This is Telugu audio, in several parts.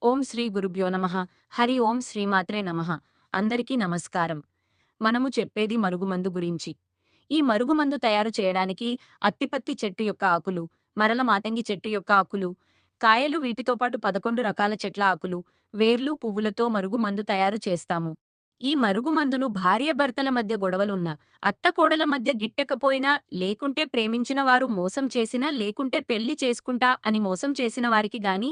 ఓం శ్రీ గురుభ్యో నమః. హరి ఓం శ్రీమాత్రే నమః. అందరికీ నమస్కారం. మనము చెప్పేది మరుగుమందు గురించి. ఈ మరుగుమందు తయారు చేయడానికి అత్తిపత్తి చెట్టు యొక్క ఆకులు, మరల మాతంగి చెట్టు యొక్క ఆకులు, కాయలు వీటితో పాటు 11 రకాల చెట్ల ఆకులు, వేర్లు, పువ్వులతో మరుగుమందు తయారు చేస్తాము. ఈ మరుగుమందును భార్యాభర్తల మధ్య గొడవలున్నా, అత్తకోడల మధ్య గిట్టకపోయినా, లేకుంటే ప్రేమించిన వారు మోసం చేసినా, లేకుంటే పెళ్లి చేసుకుంటా అని మోసం చేసిన వారికి గాని,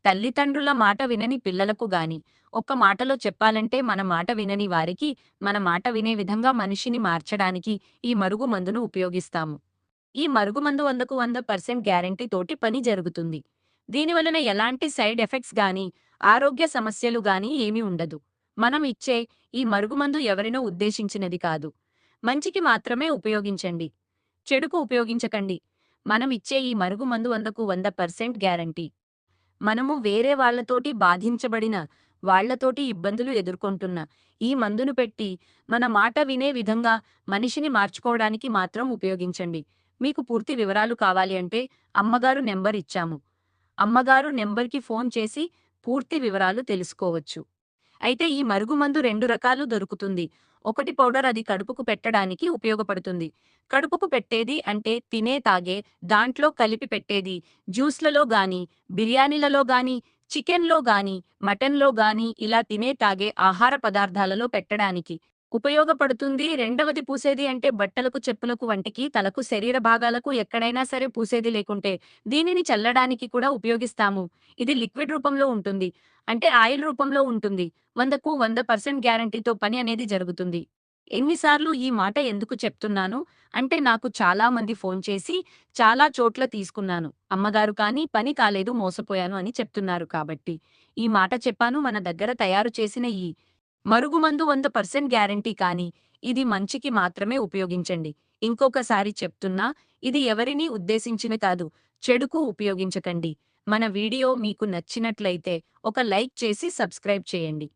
తల్లిదండ్రుల మాట వినని పిల్లలకు గాని, ఒక్క మాటలో చెప్పాలంటే మన మాట వినని వారికి, మన మాట వినే విధంగా మనిషిని మార్చడానికి ఈ మరుగుమందును ఉపయోగిస్తాము. ఈ మరుగుమందు 100కు 100% గ్యారంటీ తోటి పని జరుగుతుంది. దీనివలన ఎలాంటి సైడ్ ఎఫెక్ట్స్ గాని, ఆరోగ్య సమస్యలు గాని ఏమీ ఉండదు. మనం ఇచ్చే ఈ మరుగుమందు ఎవరినో ఉద్దేశించినది కాదు. మంచికి మాత్రమే ఉపయోగించండి. చెడుకు ఉపయోగించకండి. మనం ఇచ్చే ఈ మరుగుమందు 100కు 100% గ్యారంటీ. మనము వేరే వాళ్ళతోటి బాధించబడిన, వాళ్ళతోటి ఇబ్బందులు ఎదుర్కొంటున్న ఈ మందును పెట్టి, మన మాట వినే విధంగా మనిషిని మార్చుకోవడానికి మాత్రం ఉపయోగించండి. మీకు పూర్తి వివరాలు కావాలి అంటే అమ్మగారు నెంబర్ ఇచ్చాము. అమ్మగారు నెంబర్‌కి ఫోన్ చేసి పూర్తి వివరాలు తెలుసుకోవచ్చు. అయితే ఈ మరుగుమందు 2 రకాలు దొరుకుతుంది. ఒకటి పౌడర్, అది కడుపుకు పెట్టడానికి ఉపయోగపడుతుంది. కడుపుకు పెట్టేది అంటే తినే, తాగే, దాంట్లో కలిపి పెట్టేది. జ్యూస్‌లలో గానీ, బిర్యానీలలో గానీ, చికెన్‌లో గానీ, మటన్‌లో గానీ ఇలా తినే, తాగే ఆహార పదార్థాలలో పెట్టడానికి ఉపయోగపడుతుంది. రెండవది పూసేది అంటే బట్టలకు, చెప్పులకు, వంటికి, తలకు, శరీర భాగాలకు ఎక్కడైనా సరే పూసేది లేకుంటే దీనిని చల్లడానికి కూడా ఉపయోగిస్తాము. ఇది లిక్విడ్ రూపంలో ఉంటుంది. అంటే ఆయిల్ రూపంలో ఉంటుంది. 100కు 100% గ్యారంటీతో పని అనేది జరుగుతుంది. ఎన్ని సార్లు ఈ మాట ఎందుకు చెప్తున్నాను అంటే, నాకు చాలా మంది ఫోన్ చేసి చాలా చోట్ల తీసుకున్నాను. అమ్మగారు కానీ పని కాలేదు, మోసపోయాను అని చెప్తున్నారు కాబట్టి. ఈ మాట చెప్పాను. మన దగ్గర తయారు చేసిన ఈ మరుగుమందు 100% గ్యారంటీ, కానీ ఇది మంచికి మాత్రమే ఉపయోగించండి. ఇంకొకసారి చెప్తున్నా, ఇది ఎవరినీ ఉద్దేశించినది కాదు. చెడుకు ఉపయోగించకండి. మన వీడియో మీకు నచ్చినట్లయితే ఒక లైక్ చేసి సబ్స్క్రైబ్ చేయండి.